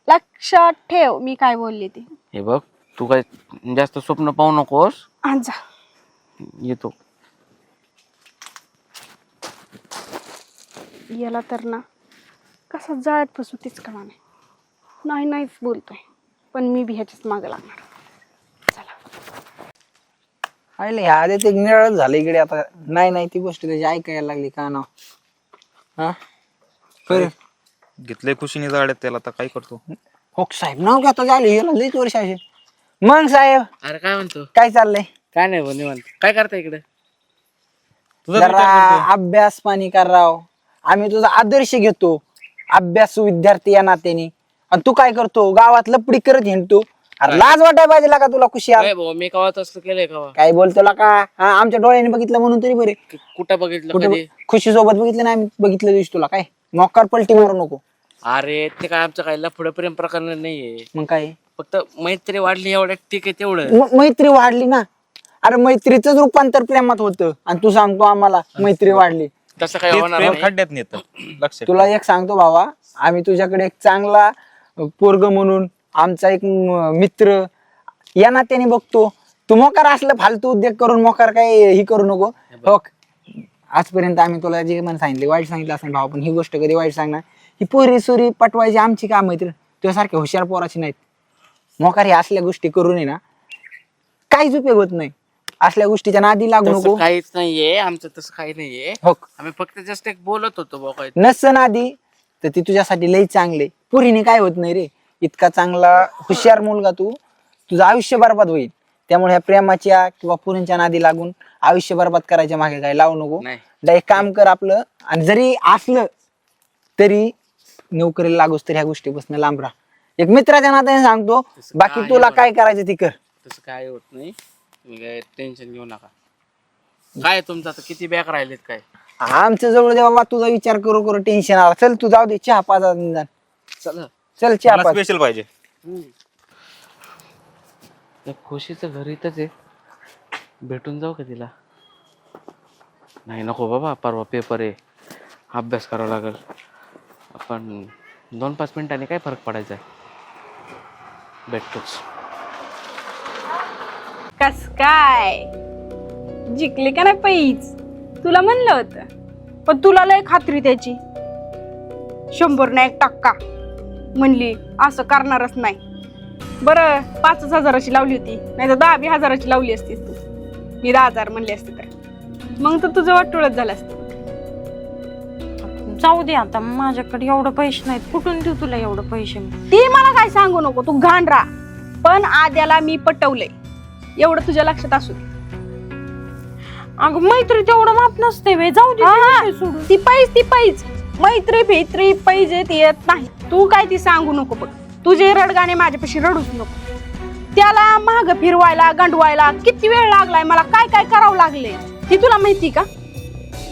लक्षात ठेव मी काय बोलले ते. हे बघ, तू काय जास्त स्वप्न पाहू नकोस. जा. येतो. याला तर ना कसा जाळ्यात फसू तीच कळा नाहीच बोलतोय, पण मी बी ह्याच्याच मागे लागणार. आईले आधी ते निराळच झालं इकडे आता. नाही ती गोष्ट त्याची ऐकायला लागली का ना. हा बरं, घेतलंय खुशीने जाड्यात त्याला, आता काय करतो? हो साहेब, नाव घेता झाले गेला लईच वर्ष असे. मग साहेब अरे काय म्हणतो? काय चाललंय? काय नाही बघ, निवांत. काय करता इकडे? जरा अभ्यास पाणी कर राव. आम्ही तुझा आदर्श घेतो, अभ्यासू विद्यार्थी या नात्याने, आणि तू काय करतो? गावात लपडी करत हिंडतो. अरे लाज वाटाय पाहिजे का तुला खुशी? मी कवा तसं केलंय का? काय बोलतो का? हा, आमच्या डोळ्याने बघितलं म्हणून तरी बरे. कुठं बघितलं कुठे कधी? खुशी सोबत बघितलं नाही आम्ही, बघितलं दिवशी तुला. काय मोकार पलटी मारू नको. अरे ते काय आमचं काय लफडं प्रेम प्रकरण नाहीये, मग काय, फक्त मैत्री वाढली एवढ्या ठीक आहे तेवढं. मैत्री वाढली ना. अरे मैत्रीच रूपांतर प्रेमात होतं, आणि तू सांगतो आम्हाला मैत्री वाढली. तसं काय तेच होणार प्रेम नाही. खड्ड्यात नेतं, लक्षात तुला एक सांगतो भावा, आम्ही तुझ्याकडे एक चांगला पोरग म्हणून, आमचा एक मित्र या नात्याने बघतो. तू मोकार असलं फालतू उद्योग करून मोकार काय ही करू नको. हो, आजपर्यंत आम्ही तुला जे मला सांगितले वाईट सांगितलं असं भाऊ, पण ही गोष्ट कधी वाईट सांगणार. ही पोरी सुरी पटवायची आमची काम मैत्री, तुझ्यासारख्या हुशार पोराची नाहीत. मोकार हे असल्या गोष्टी करून ना काहीच उपयोग होत नाही. असल्या गोष्टीच्या नादी लागू तसं नको. काहीच नाहीये आमचं, तसं काही नाहीये. हो, आम्ही फक्त जस्ट एक बोलत होतो बघ. नसन आधी तर ती तुझ्यासाठी लई चांगले. पुरीने काय होत नाही रे. इतका चांगला हुशार मुलगा तू, तुझं आयुष्य बरबाद होईल. त्यामुळे ह्या प्रेमाच्या किंवा पुरींच्या नादी लागून आयुष्य बरबाद करायच्या मागे काय लावू नको. एक काम कर आपलं, आणि जरी असलं तरी नोकरीला लागूस तर ह्या गोष्टीपासून लांब राहा. एक मित्राच्या नात्याने सांगतो, बाकी तुला काय करायचं ती कर. तसं काय होत नाही, तुम्ही काय टेन्शन घेऊ नका. काय तुमचं आता किती बॅग राहिलेत काय? आमच्या जवळ दे बाबा, तुझा विचार करू करू टेन्शन आला. चल तू जाऊ दे, चहा पाजा. चल चहा पाज. स्पेशल पाहिजे. खुशीचं घर इथंच आहे, भेटून जाऊ का तिला? नाही नको बाबा, परवा पेपर आहे, अभ्यास करावा लागेल. आपण 2-5 मिनिटांनी काय फरक पडायचा आहे, भेटतोच. कस काय जिंकले का नाही पैज? तुला म्हणलं होतं, पण तुला लय खात्री त्याची. 100 ना 1% म्हणली असं करणारच नाही. बरं 5,000ची लावली होती, नाही तर 10,000ची लावली असतीस तू. मी 10,000 म्हणले असते तर मग तर तुझं वाटोळच झालं असतं. जाऊ दे आता, माझ्याकडे एवढं पैसे नाहीत, कुठून देऊ तुला एवढं पैसे? ती मला काय सांगू नको, तू घाण राहा. पण आद्याला मी पटवलंय, एवढं तुझ्या लक्षात असू दे. अगं मैत्री तेवढं माप नसते वे, जाऊ दे हा, ते हा. विषय सोडून. ती पैज मैत्री भेत्री पैजे ती येत नाही. तू काय ती सांगू नको बघ. तुझे रडगाणे माझ्यापाशी रडूच नको. त्याला माग फिरवायला गंडवायला किती वेळ लागलाय मला, काय काय करावं लागले ती तुला माहिती का?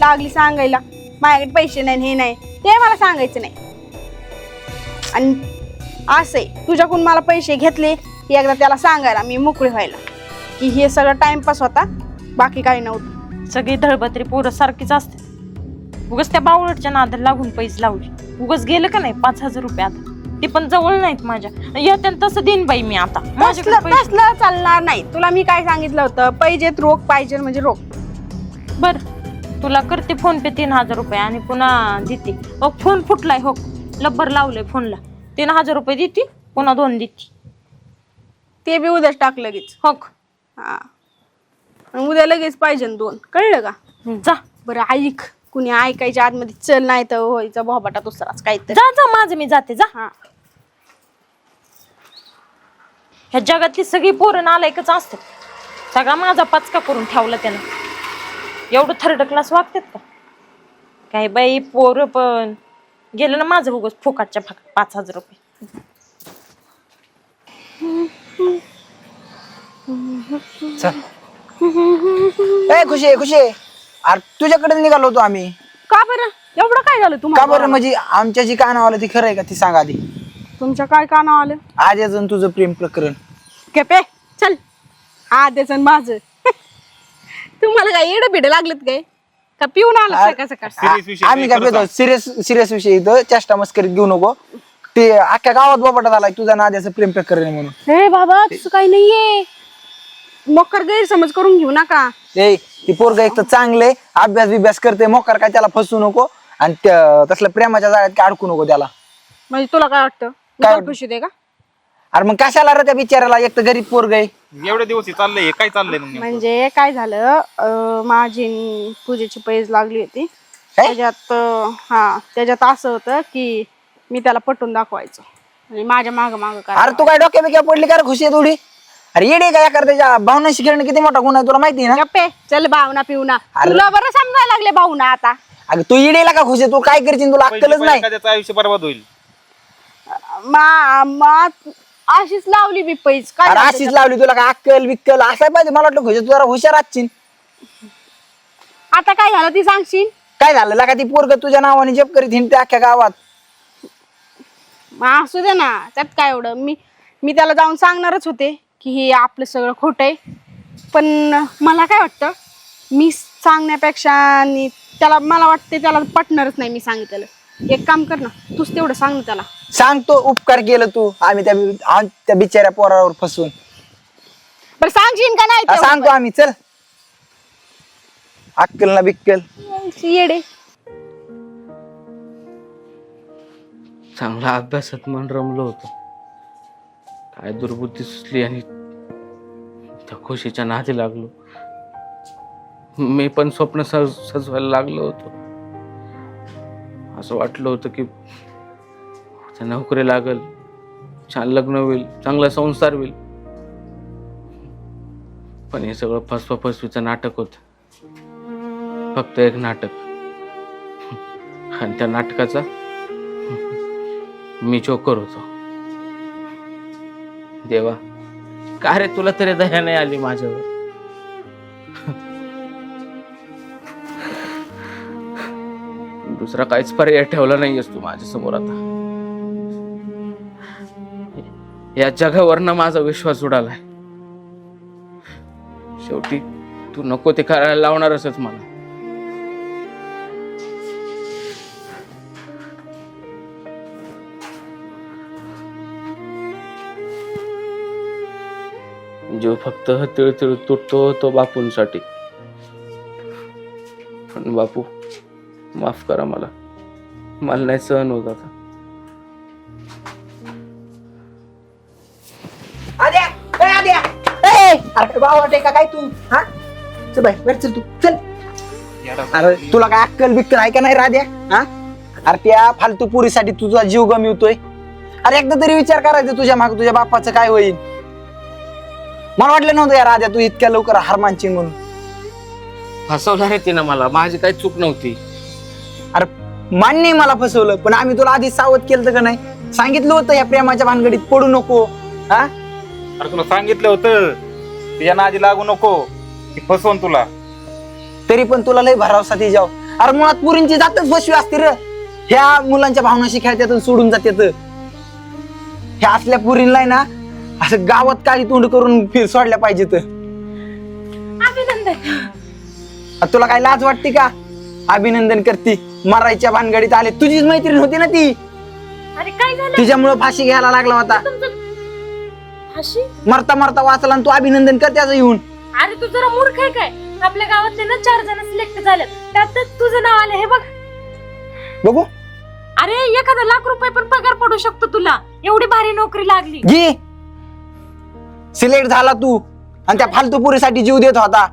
लागली सांगायला माझ्याकडे पैसे नाही हे नाही ते मला सांगायचं नाही. आणि असे तुझ्याकडून मला पैसे घेतले की एकदा त्याला सांगायला मी मोकळी व्हायला की हे सगळं टाइमपास होता, बाकी काही नव्हतं. सगळी धळबत्री पोरं सारखीच असते. उगाच त्या बावळटच्या नादाला लागून पैसे लावले. उगाच गेलं का नाही 5,000 रुपये, आता ते पण जवळ नाहीत माझ्या. येत्यान तसं देईन बाई मी आता. माझ्याकडे पैसे- तसलं चालणार नाही. तुला मी काय सांगितलं होतं, पाहिजेत रोख पाहिजे म्हणजे रोख. बर तुला करते फोन पे 3,000 रुपये आणि पुन्हा देते. हो फोन फुटलाय, हो लब्बर लावलंय फोनला. 3,000 रुपये देते, पुन्हा 2 देते. ते बी उद्याच टाक लगेच. हो हा, आणि उद्या लगेच पाहिजे 2. कळलं का? जा बरं ऐक, कुणी ऐकायच्या आतमध्ये चल नाही तर व्हायचा बोबाटा दुसराच काहीतरी. जा जा, माझं मी जाते. जा. हा, ह्या जगातली सगळी पोरं नालायकच असतात. सगळा माझा पचका करून ठेवला त्यानं. एवढं थर्ड क्लास वागतात का काय बाई पोरं? पण गेलं ना माझं उगाच फुकाटच्या 5,000 रुपये. चल ए खुशी अरे तुझ्याकडे निघालो होतो आम्ही. का बरं एवढं काय झालं का तुम्हाला? बरं म्हणजे आमच्या जी कानावर आलं ती खरं आहे का ती सांग आधी. तुमच्या काय कानावर आलं? आज अजून तुझं प्रेम प्रकरण. केपे चल, हा त्याचं माझं. तुम्हाला काय येडं बिडं लागलेत काय का? पिऊन आला सकाळ सकाळ? सिरियस विषय आम्ही काय खरं पेतो सिरियस विषय इथं चेष्टा मस्करीत घेऊ नको. ते अख्ख्या गावात बोबाटा झालाय तुझा नाद्याचं प्रेम प्रकरण आहे म्हणून. हे बाबा तसं काही नाहीये. मोकर गैरसमज करून घेऊ नका. ए ती पोरग एक तर चांगले अभ्यास करते, मोकार काय त्याला फसू नको आणि तसल्या प्रेमाच्या जाळ्यात काय अडकू नको त्याला. म्हणजे तुला काय वाटतं काय मी खुशी दे का? अरे मग कशाला रे त्या बिचाराला, एक तर गरीब पोरग आहे. एवढे दिवस हे चाललंय, हे काय चाललंय मग नेमकं? म्हणजे काय झालं, माझी पूजेची पैज लागली होती काय? त्याच्यात असं होतं की मी त्याला पटवून दाखवायचं आणि माझ्या माग अरे तू काय डोक्या बिक्या पडली का रे खुशी आहे थोडी? अरे येडे काय त्याच्या भावनाशी खेळणं किती मोठा गुन्हा आहे तुला माहिती आहे ना? गप्पे चल भावना पिवना. अरे. तुला बरं समजायला लागले भावना आता. अगं तू येडेला का खुशी? तू काय करशील तुला अक्कलच पैसे नाही. एखाद्याचं आयुष्य बरबाद होईल. अशीच लावली मी पैज काय अरे झालं अशीच त्याला? लावली तुला काय अक्कल विक्कल असाय पाहिजे. मला वाटलं खुशी तू जरा हुशार असशील. आता काय झालं ती सांगशील? काय झालं लागा ती पोरग तुझ्या नावाने जप करीत हिंडते अख्ख्या गावात. मग असू दे ना, त्यात काय एवढं. मी त्याला जाऊन सांगणारच होते की हे आपलं सगळं खोटं आहे. पण मला काय वाटतं, मी सांगण्यापेक्षा आणि त्याला मला वाटते त्याला पटणारच नाही मी सांगितलं. एक काम कर ना, तूच तेवढं सांग ना त्याला. सांगतो उपकार केलं तू. आम्ही त्या बिचाऱ्या पोरावर फसून बरं सांगशील का नाही तेवढं सांगतो आम्ही. चल अक्कल ना बिक्कल. पण? येडे. चांगला अभ्यासात मन रमलं होतं, काय दुर्बुद्धी सुचली आणि त्या खुशीच्या नादी लागलो. मी पण स्वप्न सजवायला लागलो होतो. असं वाटलं होतं की त्या नोकरी लागल, छान लग्न होईल, चांगला संसार होईल. पण हे सगळं फसवीचं नाटक होतं, फक्त एक नाटक. आणि त्या नाटकाचा मी जोकर होतो. देवा, का रे तुला तरी दया नाही आली माझ्यावर? दुसरा काहीच पर्याय ठेवला नाहीयेस तू माझ्या समोर. आता या जगावरनं माझा विश्वास उडालाय. शेवटी तू नको ते करायला लावणारच मला. जीव फक्त तिळतिळ तुटतो तो बापूंसाठी. पण बापू माफ करा मला नाही सहन होत आता. अरे बाबा टेका काय तू? हा चल बाय वर चल तू चल. अरे तुला काय अक्कल बिक्कल आहे का नाही राध्या? हा अरे त्या फालतू पुरीसाठी तुझा जीव गमिवतोय. अरे एकदा तरी विचार करायचा तुझ्या माग तुझ्या बापाचं काय होईल. मला वाटलं नव्हतं या राजा तू इतक्या लवकर हार मानशील म्हणून. फसवलं रे तिनं मला, माझी काही चूक नव्हती. अरे मान्य आहे मला फसवलं, पण आम्ही तुला आधी सावध केलं का नाही? सांगितलं होतं या प्रेमाच्या भानगडीत पडू नको. हा अरे तुला सांगितलं होतं तिच्या नादी लागू नको, ती फसवून तुला. तरी पण तुला लय भरावसा ती जाव. अरे मुळात पुरींची जातच फसवी असते रे. ह्या मुलांच्या भावनाशी खेळतात आणि सोडून जातात. ह्या असल्या पुरींना ना असं गावात काळी तोंड करून फिर सोडल्या पाहिजेत. अभिनंदन. तुला काय लाज वाटते का? अभिनंदन करती? मरायच्या भानगडीत आले. तुझीच मैत्रीण होती ना ती, अरे काय झालं तिच्यामुळे फाशी घ्यायला लागला होता. फाशी? मरता मरता वाचला आणि तू अभिनंदन कर त्याचं येऊन. अरे तू जरा मूर्ख आहे काय? आपल्या गावातले ना 4 जण सिलेक्ट झालेत, त्यात तुझं नाव आलं. हे बघ बघू अरे 1,000 लाख रुपये पण पगार पडू शकतो तुला, एवढी भारी नोकरी लागली. घे. सिलेक्ट झाला तू आणि त्या फालतू पुरीसाठी जीव देत होता.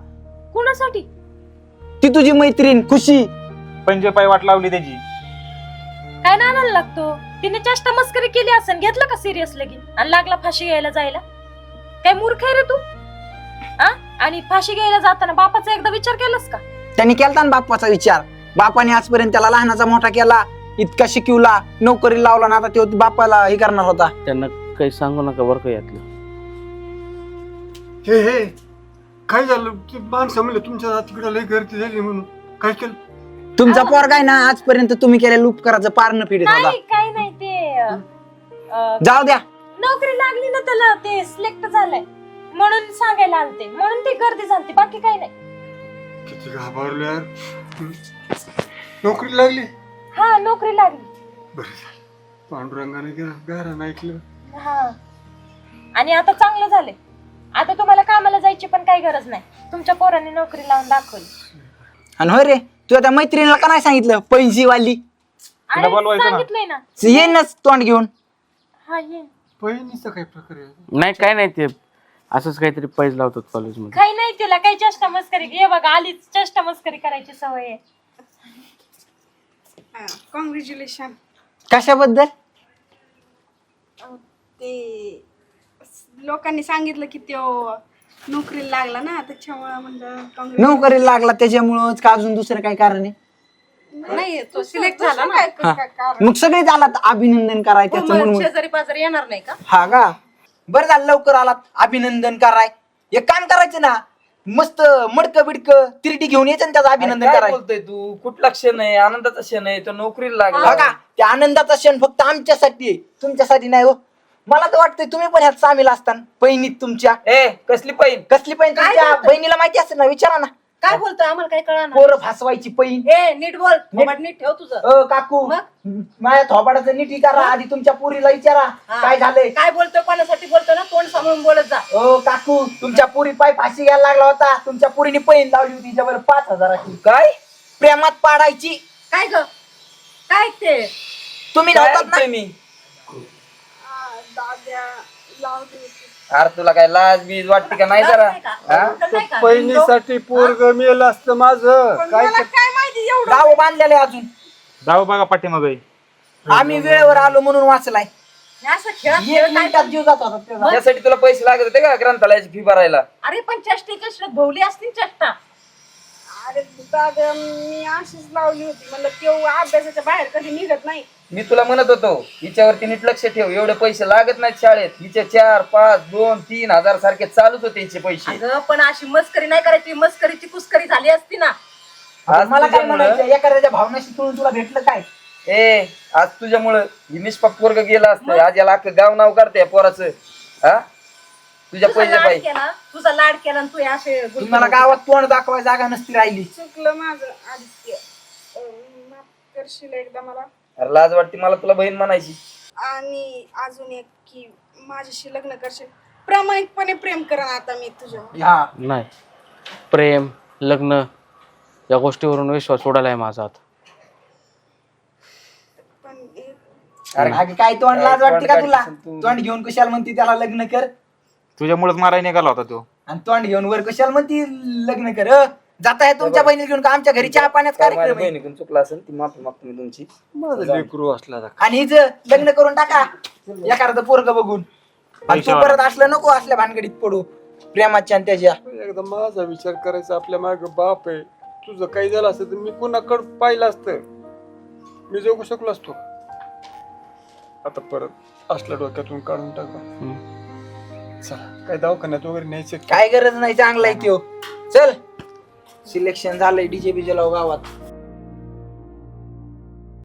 कोणासाठी? ती तुझी मैत्रीण खुशी. पंजे पाय वाट लावली त्याची. काय नानाला लागतो? तिने चेष्टा मस्करी केली असेल, घेतलं का सिरियस लगीन आणि लागला फाशी घ्यायला जायला? काय मूर्ख आहे रे तू? आणि फाशी घ्यायला जाताना बापाचा एकदा विचार केलास का? त्यांनी केलता ना बाप्पाचा विचार. बापाने आजपर्यंत त्याला लहानाचा मोठा केला, इतका शिकवला, नोकरी लावला ना, आता तो बापाला हे करणार होता. त्यांना काही सांगू नका बरं का यातलं. हे काय झालं? ते माणसं म्हणलं तुमच्या तिकडे लय गर्दी झाली म्हणून. काय केलं? तुमचा पोरगा आहे ना, आजपर्यंत तुम्ही केलेल्या उपकाराचं पार न फिरत होता. नाही काय नाही ते जाऊ द्या. नोकरी लागली ना त्याला, ते सिलेक्ट झालंय म्हणून सांगायला आलते, म्हणून ती गर्दी झालती, बाकी काही नाही. किती घाबरलो यार. नोकरी लागली? हा नोकरी लागली. बरं झालं, पांडुरंगाने गारा ऐकलं. हा आणि आता चांगलं झालंय. आता तुम्हाला कामाला जायची पण काही गरज नाही, तुमच्या पोरांनी नोकरी लावून दाखवली. आणि होय रे, तू त्या मैत्रिणीला का नाही सांगितलं? पैंजीवाली अरे बोलवायचं ना. सांगितलंय ना. येईनच तोंड घेऊन. हा ये. पहिलीचा काय प्रकार आहे? नाही काय नाही, ते असंच काहीतरी पैज लावतात कॉलेजमध्ये. काही नाही, तिला काही चेष्टा मस्करी. हे बघा आलीच चेष्टा मस्करी करायची सवय आहे. कॉंग्रॅच्युलेशन. कशाबद्दल? ते लोकांनी सांगितलं की तो नोकरीला लागला ना, त्याच्यामुळे म्हणलं नोकरीला लागला त्याच्यामुळंच का अजून दुसरं काय कारण आहे? नाही, तो सिलेक्ट झाला ना. मग सगळे आलात अभिनंदन कराय त्याचं म्हणून. शेजारी पाजारी येणार नाही का? हा का? बरं झालं लवकर आलात अभिनंदन कराय. एक काम करायचं ना, मस्त मडक बिडक तिरडी घेऊन यायचं आणि त्याचं अभिनंदन काय करायचं. बोलतोय तू? कुठला क्षण आहे? आनंदाचा क्षण आहे, तो नोकरीला हा लागला. का? त्या आनंदाचा क्षण फक्त आमच्यासाठी आहे, तुमच्यासाठी नाही हो. मला तर वाटतंय तुम्ही पण ह्यात सामील असताना. बहिणीत तुमच्या. ए कसली पैन? कसली बहीण? तुमच्या बहिणीला माहिती असेल ना, विचारा ना. काय बोलतोय? आम्हाला काय कळणार? पोरं फासवायची पैन. ए नीट बोल, नीट ठेव तुझं. काकू माझ्या थोबाडाचं नीट विचारा आधी. तुमच्या पुरीला विचारा काय झालंय. काय बोलतोय, कोणासाठी बोलतोय ना, तोंड सांभाळून बोलत जा. काकू तुमच्या पुरी पाय फाशी घ्यायला लागला होता. तुमच्या पुरीने पैन लावली होती तिच्यावर 5,000ची. काय प्रेमात पाडायची. काय ग? काय ते? तुम्ही काय नव्हतात ना? ऐकतोय मी? दाद्या लावली होती. अरे तुला काय लाज बीज वाटते का नाही जरा? हा? पहिलीसाठी पोरग मेलं असतं माझं. काय मला काय माहिती एवढं. गाव बांधलेले अजून. जाऊ बघा पाठीमाग. आम्ही वेळेवर आलो म्हणून वाचलाय. असं खेळत 1 मिनिटात जीव जात होता त्याचा. त्यासाठी तुला पैसे लागत होते का ग्रंथालयाची फी भरायला? अरे पण चेष्टा भोवली असतील चेष्टा. अरे दादा मी अशीच लावली होती, म्हणलं तेव्हा अभ्यासाच्या बाहेर कधी निघत नाही. मी तुला म्हणत होतो हिच्यावरती नीट लक्ष ठेव, एवढे पैसे लागत नाहीत शाळेत. हिचे 4, 5, 2, 3 हजार सारखे चालूच होते हिचे पैसे. अगं पण अशी मस्करी नाही करायची, मस्करीची कुस्करी झाली असती ना. आज मला काय तुझ्यामुळं म्हणायचं, एखाद्याच्या भावनाशी तुळून तुला भेटलं काय? आज तुझ्यामुळं ही निष्पाप वर्ग गेला असतं. आज याला अख्खं गाव नाव काढते पोराचं. हा तुझ्या पैसे पाहिजे. तुझा लाड केला आणि तू असे तुम्हाला गावात तोंड दाखवायची जागा नसती राहिली. चुकलं माझं आदित्य. माफ करशील एकदा मला? अरे लाज वाटते मला तुला बहीण म्हणायची. आणि अजून एक की माझ्याशी लग्न करशील? प्रामाणिकपणे प्रेम करा आता मी तुझ्यावर. हा नाही, प्रेम लग्न या गोष्टीवरून विश्वास उडालाय माझा आता. पण एक अरे काय तोंड लाज काय वाटते का तोंड तुला? काढशील तू? तोंड घेऊन कशाला म्हणती त्याला लग्न कर? तुझ्यामुळेच मारायला निघाला होता तो. आणि तोंड घेऊन वर कशाला म्हणती लग्न कर? जाता आहे तुमच्या बहिणी घेऊन का आमच्या घरी चहा पाण्याचा माझ्या कार्यक्रम आहे? बहिणीकडून चुकला असेल ती माफी मागतो मी तुमची. माझं लेकरू असला आणि हिच लग्न करून टाका एखादं पोरग बघून. आणि तू परत असलं नको असल्या भानगडीत पडू प्रेमाच्या आणि त्याच्या. एकदा माझा विचार करायचा. आपल्या माग बाप आहे, तुझं काही झालं असतं तर मी कुणाकडं पाहिलं असतं, मी जगू शकलो असतो. आता परत असल्या डोक्यातून काढून टाका. चला काय दवाखान्यात वगैरे न्यायचं काय गरज नाही, चांगला आहे त्यो. चल, सिलेक्शन झालंय डीजे बीजे लाव गावात.